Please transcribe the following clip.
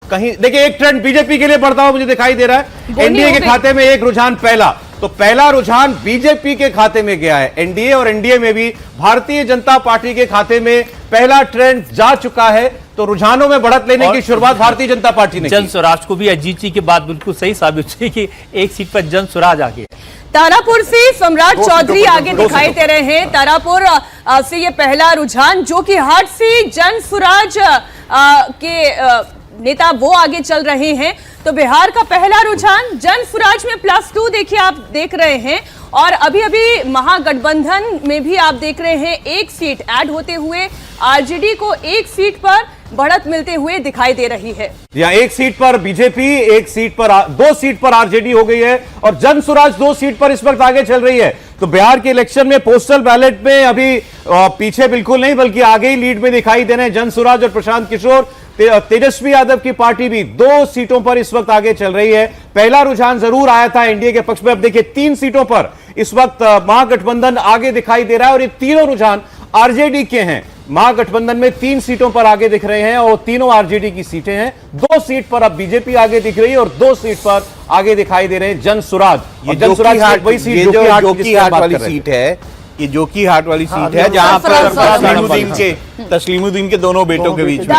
कहीं देखिए एक ट्रेंड बीजेपी के लिए बढ़ता हुआ मुझे दिखाई दे रहा है। एनडीए के खाते में एक रुझान पहला रुझान बीजेपी के खाते में गया है। एनडीए और एनडीए में भी भारतीय जनता पार्टी के खाते में पहला ट्रेंड जा चुका है। तो रुझानों में बढ़त लेने की शुरुआत भारतीय जनता पार्टी ने जन स्वराज को भी अजीत जी की बात बिल्कुल सही साबित हुई कि एक सीट पर जन स्वराज आगे। तारापुर से सम्राट चौधरी आगे दिखाई दे रहे हैं। तारापुर से ये पहला रुझान जोकीहाट से जन स्वराज के नेता वो आगे चल रहे हैं। तो बिहार का पहला रुझान जन स्वराज में +2 देखिए आप देख रहे हैं। और अभी अभी महागठबंधन में भी आप देख रहे हैं एक सीट ऐड होते हुए आरजेडी को एक सीट पर बढ़त मिलते हुए दिखाई दे रही है। या एक सीट पर बीजेपी, एक सीट पर 2 सीट पर आरजेडी हो गई है और जन स्वराज 2 सीट पर इस वक्त आगे चल रही है। तो बिहार के इलेक्शन में पोस्टल बैलेट में अभी पीछे बिल्कुल नहीं बल्कि आगे ही लीड में दिखाई दे रहे हैं जन स्वराज और प्रशांत किशोर। तेजस्वी यादव की पार्टी भी 2 सीटों पर इस वक्त आगे चल रही है। पहला रुझान जरूर आया था एनडीए के पक्ष में। अब देखिए 3 सीटों पर इस वक्त महागठबंधन आगे दिखाई दे रहा है और ये तीनों रुझान आरजेडी के हैं। महागठबंधन में 3 सीटों पर आगे दिख रहे हैं और तीनों आरजेडी की सीटें हैं। 2 सीट पर अब बीजेपी आगे दिख रही है और 2 सीट पर आगे दिखाई दे रहे हैं जन स्वराज। ये जन स्वराज वही सीट जोकीहाट वाली सीट है। ये जोकीहाट वाली सीट है जहां पर तस्लीमुद्दीन के दोनों बेटों के बीच में